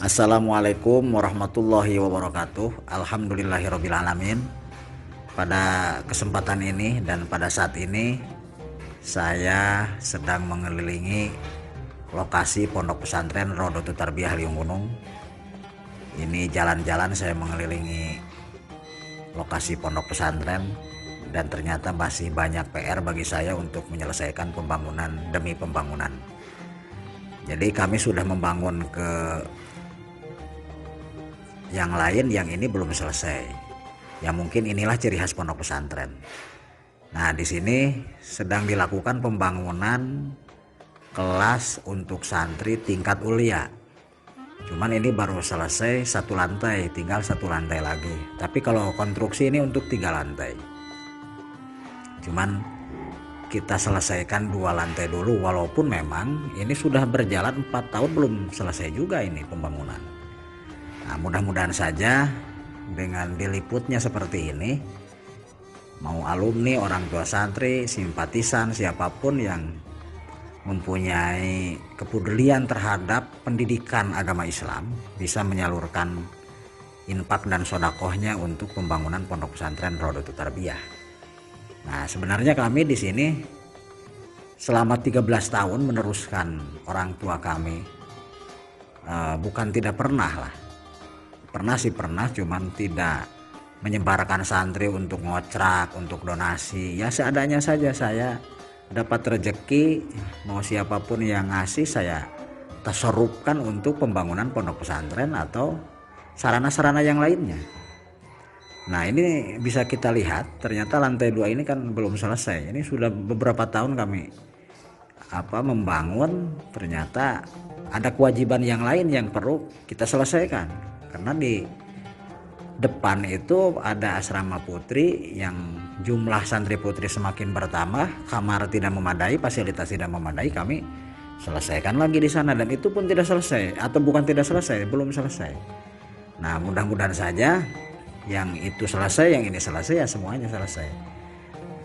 Assalamualaikum warahmatullahi wabarakatuh. Alhamdulillahirrabbilalamin. Pada kesempatan ini dan pada saat ini saya sedang mengelilingi lokasi Pondok Pesantren Rodotul Tarbiyah Liung Gunung. Ini jalan-jalan saya mengelilingi lokasi pondok pesantren dan ternyata masih banyak PR bagi saya untuk menyelesaikan pembangunan demi pembangunan. Jadi kami sudah membangun ke yang lain, yang ini belum selesai. Ya mungkin inilah ciri khas pondok pesantren. Nah, di sini sedang dilakukan pembangunan kelas untuk santri tingkat ulia. Cuman ini baru selesai satu lantai, tinggal satu lantai lagi. Tapi kalau konstruksi ini untuk 3 lantai. Cuman kita selesaikan 2 lantai dulu, walaupun memang ini sudah berjalan 4 tahun belum selesai juga ini pembangunan. Nah, mudah-mudahan saja dengan diliputnya seperti ini, mau alumni, orang tua santri, simpatisan, siapapun yang mempunyai kepedulian terhadap pendidikan agama Islam bisa menyalurkan infak dan sodakohnya untuk pembangunan pondok pesantren Rodotul Tarbiyah. Nah, sebenarnya kami di sini selama 13 tahun meneruskan orang tua kami, bukan tidak pernah lah. Pernah, cuman tidak menyebarkan santri untuk ngocrak, untuk donasi. Ya seadanya saja, saya dapat rezeki, mau siapapun yang ngasih saya tasorupkan untuk pembangunan pondok pesantren atau sarana-sarana yang lainnya. Nah, ini bisa kita lihat ternyata lantai 2 ini kan belum selesai. Ini sudah beberapa tahun kami membangun, ternyata ada kewajiban yang lain yang perlu kita selesaikan. Karena di depan itu ada asrama putri yang jumlah santri putri semakin bertambah, kamar tidak memadai, fasilitas tidak memadai, kami selesaikan lagi di sana, dan itu pun tidak selesai, atau bukan tidak selesai, belum selesai. Nah, mudah-mudahan saja yang itu selesai, yang ini selesai, ya semuanya selesai.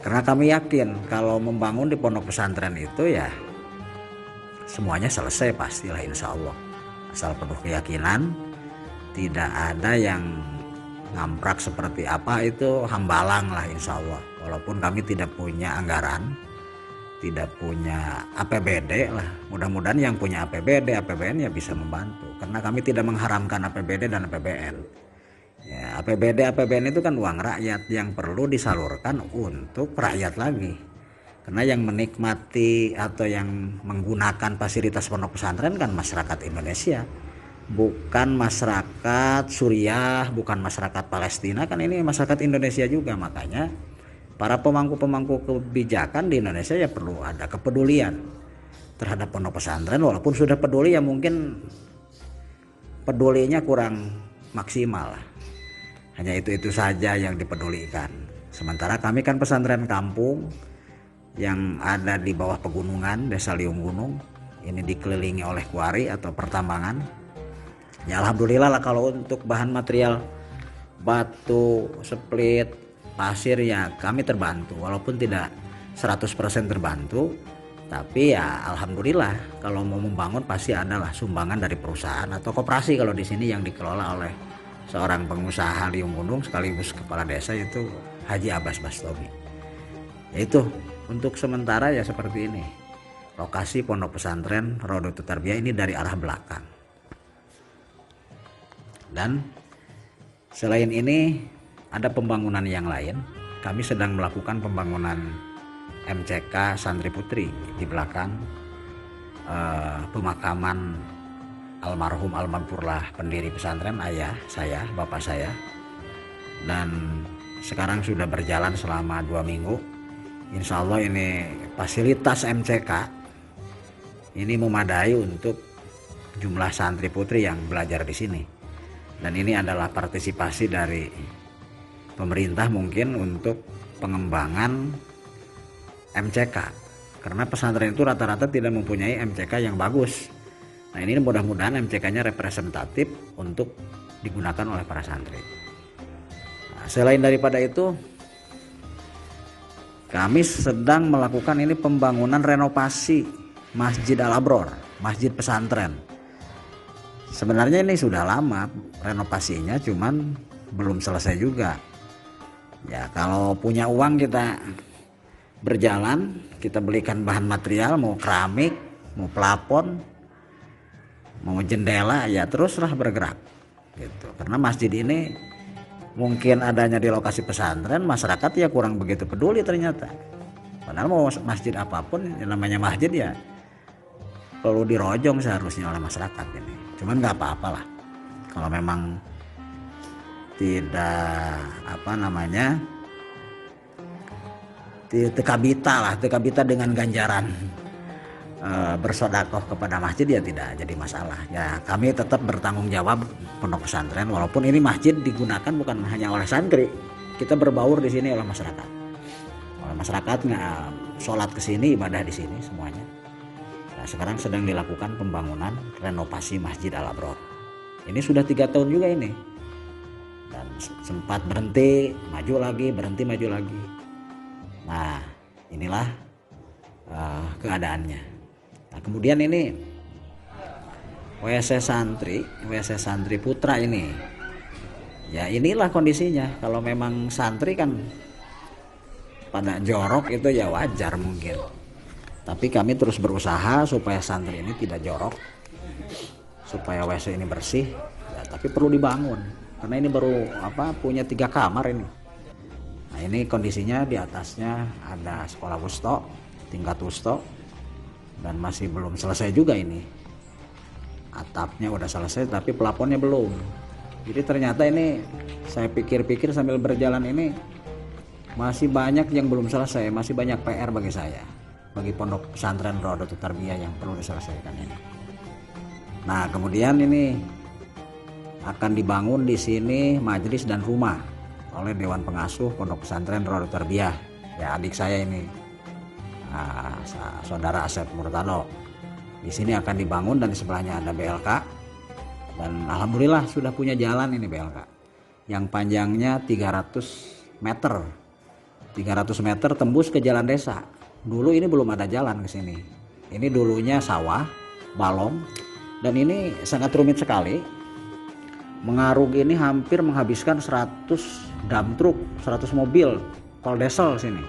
Karena kami yakin kalau membangun di pondok pesantren itu ya semuanya selesai pastilah, insya Allah, asal penuh keyakinan. Tidak ada yang ngamprak seperti apa itu hambalang lah, insya Allah. Walaupun kami tidak punya anggaran, tidak punya APBD lah, mudah-mudahan yang punya APBD, APBN ya bisa membantu. Karena kami tidak mengharamkan APBD dan APBN. Ya, APBD, APBN itu kan uang rakyat yang perlu disalurkan untuk rakyat lagi. Karena yang menikmati atau yang menggunakan fasilitas pondok pesantren kan masyarakat Indonesia, bukan masyarakat Suriah, bukan masyarakat Palestina, kan ini masyarakat Indonesia juga. Makanya para pemangku-pemangku kebijakan di Indonesia ya perlu ada kepedulian terhadap pondok pesantren. Walaupun sudah peduli, ya mungkin pedulinya kurang maksimal, hanya itu saja yang dipedulikan. Sementara kami kan pesantren kampung yang ada di bawah pegunungan Desa Liung Gunung, ini dikelilingi oleh kuari atau pertambangan. Ya alhamdulillah lah, kalau untuk bahan material batu, split, pasir ya kami terbantu, walaupun tidak 100% terbantu, tapi ya alhamdulillah kalau mau membangun pasti adalah sumbangan dari perusahaan atau koperasi kalau di sini yang dikelola oleh seorang pengusaha Liung Gunung sekaligus kepala desa, itu Haji Abbas Bastomi. Yaitu untuk sementara ya seperti ini. Lokasi pondok pesantren Rodotul Tarbiyah ini dari arah belakang. Dan selain ini ada pembangunan yang lain. Kami sedang melakukan pembangunan MCK Santri Putri di belakang pemakaman almarhum almarhumlah pendiri pesantren, ayah saya, bapak saya. Dan sekarang sudah berjalan selama 2 minggu. Insya Allah ini fasilitas MCK ini memadai untuk jumlah santri putri yang belajar di sini. Dan ini adalah partisipasi dari pemerintah mungkin untuk pengembangan MCK. Karena pesantren itu rata-rata tidak mempunyai MCK yang bagus. Nah, ini mudah-mudahan MCK-nya representatif untuk digunakan oleh para santri. Nah, selain daripada itu, kami sedang melakukan ini pembangunan renovasi Masjid Al Abror, masjid pesantren. Sebenarnya ini sudah lama renovasinya, cuman belum selesai juga. Ya kalau punya uang kita berjalan, kita belikan bahan material, mau keramik, mau plafon, mau jendela, ya teruslah bergerak gitu. Karena masjid ini mungkin adanya di lokasi pesantren, masyarakat ya kurang begitu peduli ternyata. Padahal mau masjid apapun yang namanya masjid ya perlu dirojong seharusnya oleh masyarakat ini. Cuman nggak apa-apalah kalau memang tidak tekabita dengan ganjaran bersodakoh kepada masjid, ya tidak jadi masalah. Ya kami tetap bertanggung jawab pondok pesantren, walaupun ini masjid digunakan bukan hanya oleh santri, kita berbaur di sini oleh masyarakat. Oleh masyarakat nggak sholat ke sini, ibadah di sini semuanya. Nah, sekarang sedang dilakukan pembangunan renovasi Masjid Al Abror. Ini sudah 3 tahun juga ini, dan sempat berhenti, maju lagi, berhenti, maju lagi. Nah inilah keadaannya. Nah kemudian ini WC santri putra ini, ya inilah kondisinya. Kalau memang santri kan pada jorok itu ya wajar mungkin, tapi kami terus berusaha supaya santri ini tidak jorok, supaya WC ini bersih ya, tapi perlu dibangun karena ini baru punya 3 kamar ini. Nah ini kondisinya, di atasnya ada sekolah wusto, tingkat wusto, dan masih belum selesai juga ini. Atapnya udah selesai tapi plafonnya belum. Jadi ternyata ini saya pikir-pikir sambil berjalan ini masih banyak yang belum selesai, masih banyak PR bagi saya, bagi pondok pesantren Rodotul Tarbiyah yang perlu diselesaikan ini. Nah kemudian ini akan dibangun di sini majelis dan rumah oleh Dewan Pengasuh Pondok Pesantren Rodotul Tarbiyah, ya adik saya ini, saudara Asep Murtado. Di sini akan dibangun dan di sebelahnya ada BLK, dan alhamdulillah sudah punya jalan ini BLK yang panjangnya 300 meter tembus ke jalan desa. Dulu ini belum ada jalan ke sini. Ini dulunya sawah, balong, dan ini sangat rumit sekali. Mengarung ini hampir menghabiskan 100 dump truck, 100 mobil kol diesel sini.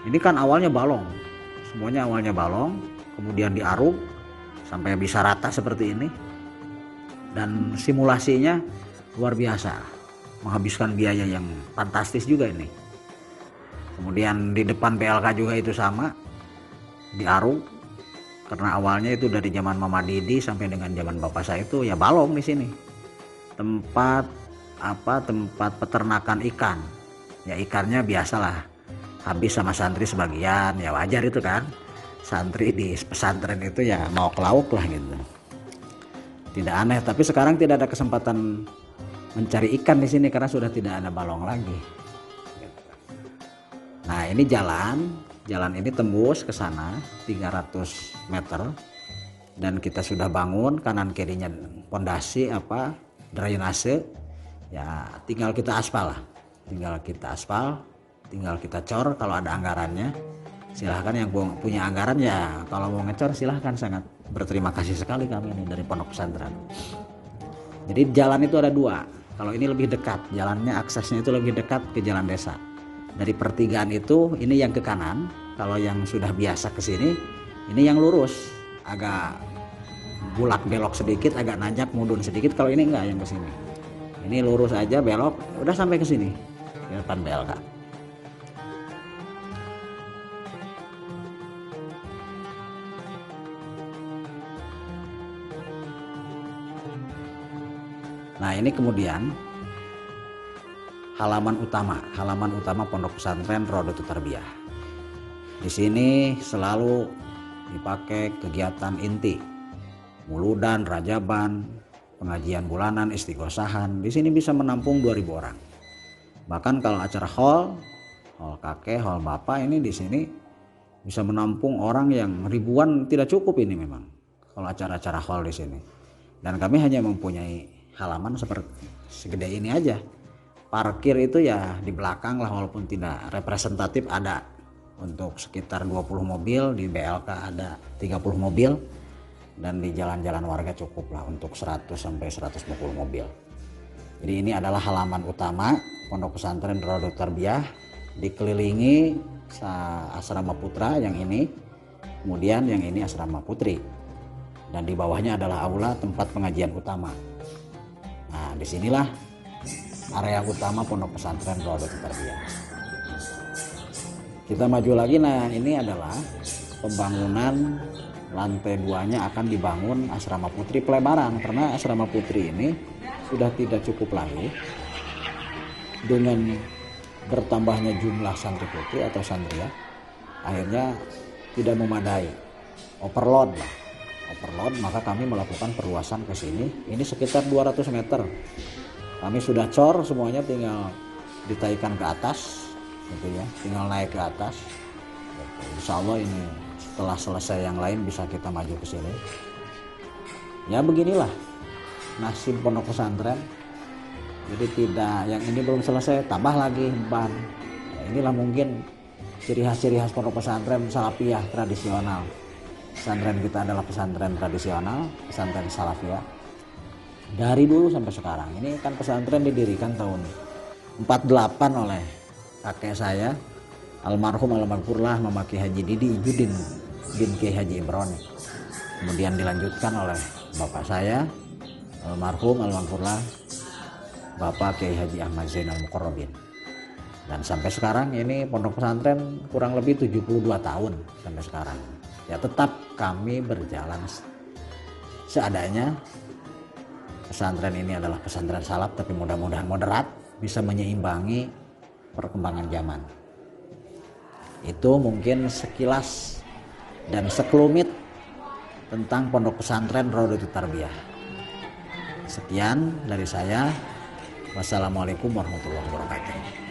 Ini kan awalnya balong, semuanya awalnya balong, kemudian diarung sampai bisa rata seperti ini, dan simulasinya luar biasa, menghabiskan biaya yang fantastis juga ini. Kemudian di depan PLK juga itu sama, diarung, karena awalnya itu dari zaman Mama Didi sampai dengan zaman bapak saya itu ya balong di sini. Tempat peternakan ikan, ya ikannya biasalah habis sama santri sebagian, ya wajar itu kan, santri di pesantren itu ya mau ke lauk lah gitu, tidak aneh. Tapi sekarang tidak ada kesempatan mencari ikan di sini karena sudah tidak ada balong lagi. Nah ini jalan ini tembus ke sana 300 meter, dan kita sudah bangun kanan kirinya pondasi drainase, ya tinggal kita aspal lah, tinggal kita cor kalau ada anggarannya. Silahkan yang punya anggaran ya, kalau mau ngecor silahkan, sangat berterima kasih sekali kami ini dari pondok pesantren. Jadi jalan itu ada 2, kalau ini lebih dekat, jalannya aksesnya itu lebih dekat ke jalan desa. Dari pertigaan itu ini yang ke kanan, kalau yang sudah biasa ke sini ini yang lurus, agak bulak belok sedikit, agak nanjak mudun sedikit. Kalau ini enggak, yang ke sini ini lurus aja belok udah sampai ke sini ke depan BLK. Nah ini kemudian halaman utama Pondok Pesantren Rodotul Tarbiyah. Di sini selalu dipakai kegiatan inti, muludan, rajaban, pengajian bulanan, istighosahan. Di sini bisa menampung 2000 orang. Bahkan kalau acara hall kakek, hall bapak, ini di sini bisa menampung orang yang ribuan, tidak cukup ini memang kalau acara-acara hall di sini. Dan kami hanya mempunyai halaman seperti segede ini aja. Parkir itu ya di belakang lah, walaupun tidak representatif, ada untuk sekitar 20 mobil, di BLK ada 30 mobil. dan di jalan-jalan warga cukup lah untuk 100 sampai 150 mobil. Jadi ini adalah halaman utama Pondok Pesantren Rodotul Tarbiyah, dikelilingi asrama putra yang ini, kemudian yang ini asrama putri, dan di bawahnya adalah aula tempat pengajian utama. Nah, disinilah area utama Pondok Pesantren Rodotul Tarbiyah. Kita maju lagi, nah ini adalah pembangunan lantai 2-nya akan dibangun asrama putri pelebaran, karena asrama putri ini sudah tidak cukup lagi dengan bertambahnya jumlah santri putri atau santria, akhirnya tidak memadai, overload, maka kami melakukan perluasan ke sini. Ini sekitar 200 meter. Kami sudah cor semuanya, tinggal ditaikan ke atas gitu ya, tinggal naik ke atas. Insya Allah ini setelah selesai yang lain bisa kita maju ke sini. Ya beginilah nasib pondok pesantren. Jadi tidak, yang ini belum selesai tambah lagi beban. Ya, inilah mungkin ciri khas pondok pesantren salafiyah tradisional. Pesantren kita adalah pesantren tradisional, pesantren salafiyah dari dulu sampai sekarang. Ini kan pesantren didirikan tahun 48 oleh kakek saya, almarhum almarhumlah Mama Kiai Haji Didi Ijudin bin Kiai Haji Imron. Kemudian dilanjutkan oleh bapak saya, almarhum almarhumlah Bapak Kiai Haji Ahmad Zainal Muqarrabin. Dan sampai sekarang ini pondok pesantren kurang lebih 72 tahun sampai sekarang. Ya tetap kami berjalan seadanya. Pesantren ini adalah pesantren salaf, tapi mudah-mudahan moderat, bisa menyeimbangi perkembangan zaman. Itu mungkin sekilas dan sekelumit tentang pondok pesantren Rodotul Tarbiyah. Sekian dari saya. Wassalamualaikum warahmatullahi wabarakatuh.